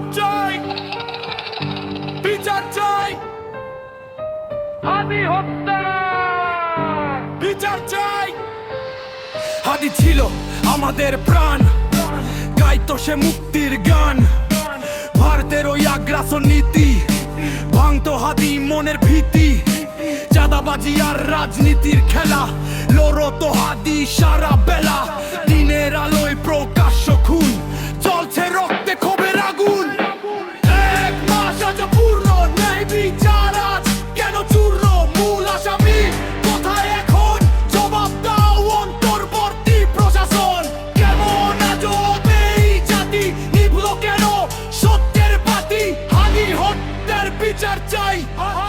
জবাব চাই, বিচার চাই, হাদি হত্যা বিচার চাই। হাদি ছিল আমাদের প্রাণ, গাইতো সে মুক্তির গান। ভারতের ওই আগ্রাসন নীতি ভাঙতো হাদি মনের ভীতি। চাঁদাবাজি আর রাজনীতির খেলা লড়তো হাদি সারা বেলা। দিনের আলোয় প্রকাশ্য খুন, চলছে রক্তে ক্ষোভের আগুন। এক মাস আজ পূর্ণ, ন্যায় বিচার আজ কেন চূর্ণ? মূল আসামি কোথায় এখন? জবাব দাও অন্তর্বর্তী প্রশাসন। কেমন আজব এই জাতি, নিভল কেন সত্যের বাতি? হাদি হত্যার বিচার চাই,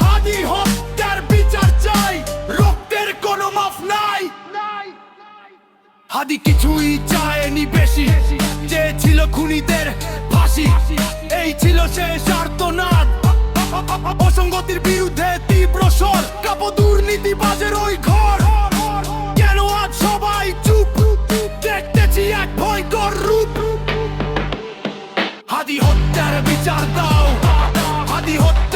হাদি হত্যার বিচার চাই। রক্তের কোনো মাফ নাই। হাদি কিছুই চায়নি বেশি, চেয়েছিল খুনিদের ফাঁসি। এই ছিল শেষ আর্তনাদ, অসঙ্গতির বিরুদ্ধে তীব্র স্বর। কাঁপো দুর্নীতিবাজের ওই ঘর। কেন আজ সবাই চুপ? দেখতেছি এক ভয়ঙ্কর রূপ। হাদি হত্যার বিচার দাও, হাদি হত্যা